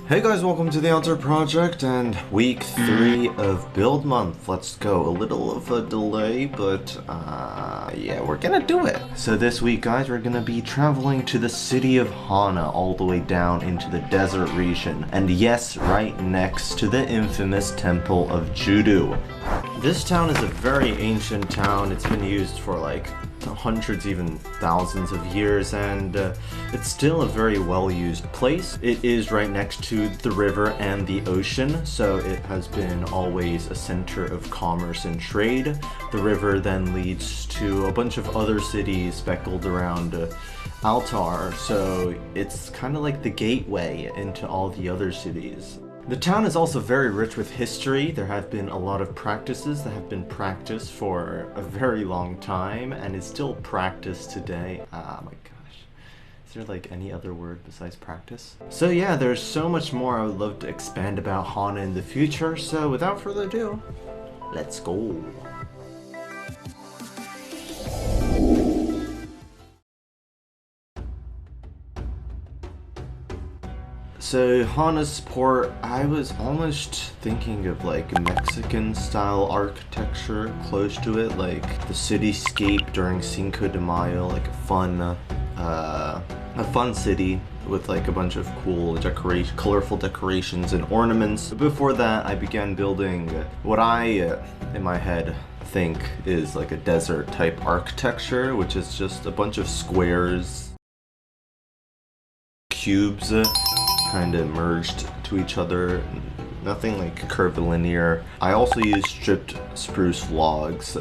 Hey guys, welcome to the Alter Project and week 3 of build month. Let's go. A little of a delay, but yeah, we're gonna do it. So this week, guys, we're gonna be traveling to the city of Hana, all the way down into the desert region. And yes, right next to the infamous Temple of Judo. This town is a very ancient town. It's been used for like hundreds, even thousands of years, and it's still a very well-used place. It is right next to the river and the ocean, so it has been always a center of commerce and trade. The river then leads to a bunch of other cities speckled around Altar, so it's kind of like the gateway into all the other cities. The town is also very rich with history. There have been a lot of practices that have been practiced for a very long time and is still practiced today. Ah my gosh. Is there like any other word besides practice? So yeah, there's so much more I would love to expand about Hana in the future, so without further ado, let's go. So Hana's port, I was almost thinking of like Mexican style architecture close to it, like the cityscape during Cinco de Mayo, like a fun city with like a bunch of cool colorful decorations and ornaments. Before that, I began building what I, in my head, think is like a desert type architecture, which is just a bunch of squares, cubes, kind of merged to each other, nothing like curvilinear. I also use stripped spruce logs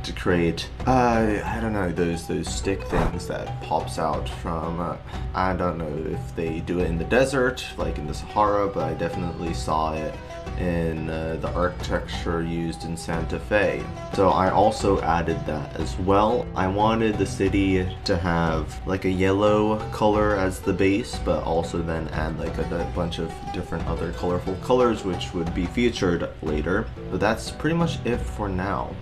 to create, I don't know, those stick things that pops out from, I don't know if they do it in the desert, like in the Sahara, but I definitely saw it in the architecture used in Santa Fe. So I also added that as well. I wanted the city to have like a yellow color as the base, but also then add like a bunch of different other colorful colors which would be featured later. But that's pretty much it for now.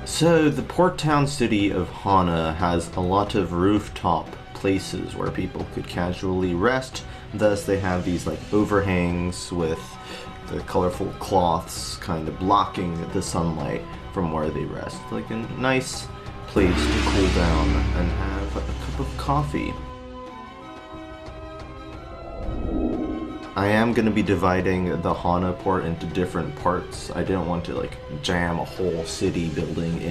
So the port town city of Hana has a lot of rooftop places where people could casually rest. Thus they have these like overhangs with the colorful cloths kind of blocking the sunlight from where they rest. Like a nice place to cool down and have a cup of coffee. I am going to be dividing the Hana port into different parts. I didn't want to like jam a whole city building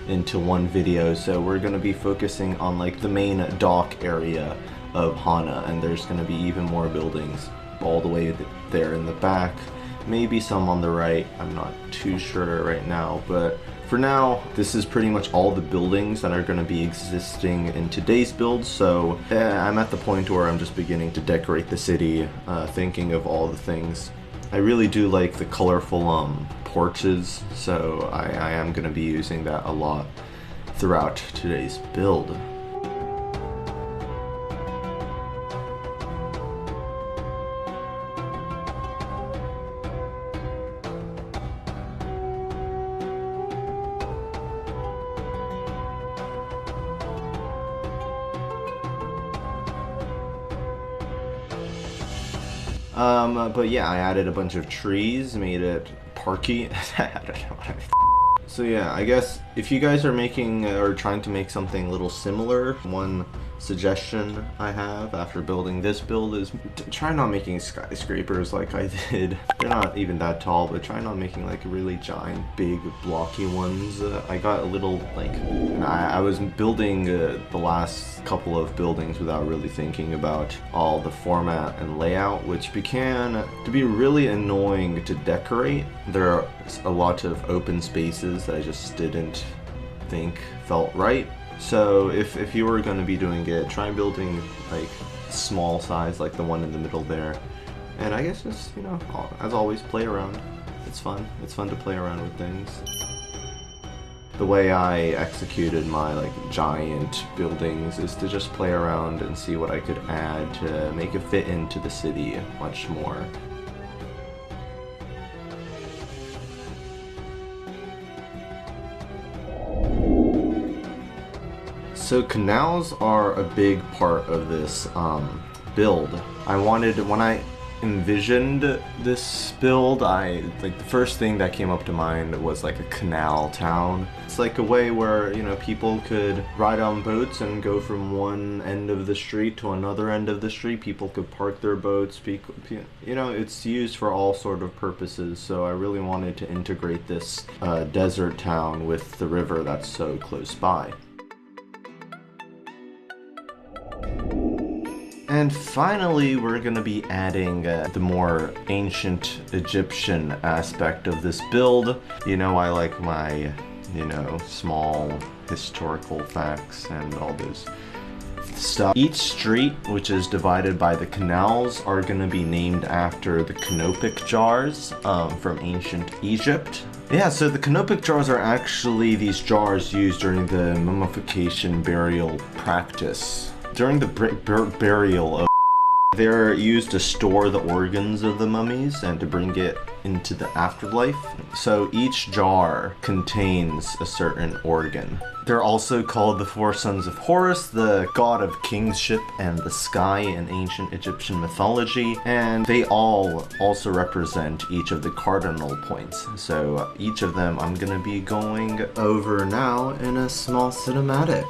into one video, so we're going to be focusing on like the main dock area of Hana, and there's going to be even more buildings all the way there in the back, maybe some on the right. I'm not too sure right now, but for now, this is pretty much all the buildings that are going to be existing in today's build, so I'm at the point where I'm just beginning to decorate the city, thinking of all the things. I really do like the colorful porches, so I am going to be using that a lot throughout today's build. But yeah, I added a bunch of trees, made it parky. I don't know what So yeah, I guess if you guys are making or trying to make something a little similar, one suggestion I have after building this build is try not making skyscrapers like I did. They're not even that tall, but try not making like really giant, big, blocky ones. I got a little like, I was building the last couple of buildings without really thinking about all the format and layout, which began to be really annoying to decorate. There are a lot of open spaces that I just didn't think felt right. So if you were going to be doing it, try building like small size like the one in the middle there. And I guess just, you know, as always, play around. It's fun. It's fun to play around with things. The way I executed my like giant buildings is to just play around and see what I could add to make it fit into the city much more. So canals are a big part of this build. When I envisioned this build, the first thing that came up to mind was like a canal town. It's like a way where, you know, people could ride on boats and go from one end of the street to another end of the street. People could park their boats, you know, it's used for all sort of purposes. So I really wanted to integrate this desert town with the river that's so close by. And finally, we're going to be adding the more ancient Egyptian aspect of this build. You know, I like my, you know, small historical facts and all this stuff. Each street, which is divided by the canals, are going to be named after the CANOPIC jars from ancient Egypt. Yeah, so the CANOPIC jars are actually these jars used during the mummification burial practice. During the burial of, they're used to store the organs of the mummies and to bring it into the afterlife. So each jar contains a certain organ. They're also called the four sons of Horus, the god of kingship and the sky in ancient Egyptian mythology, and they all also represent each of the cardinal points. So each of them I'm gonna be going over now in a small cinematic.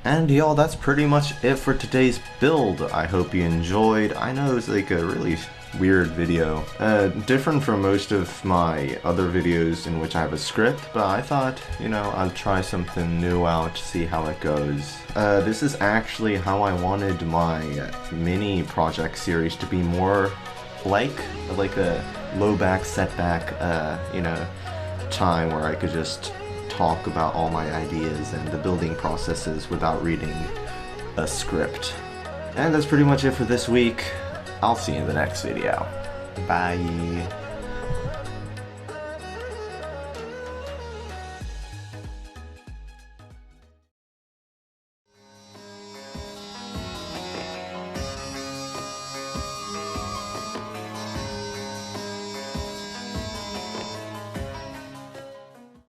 And y'all, that's pretty much it for today's build. I hope you enjoyed. I know it's like a really weird video. Different from most of my other videos in which I have a script, but I thought, you know, I'll try something new out, see how it goes. This is actually how I wanted my mini project series to be more like a low back setback, you know, time where I could just talk about all my ideas and the building processes without reading a script. And that's pretty much it for this week. I'll see you in the next video. Bye.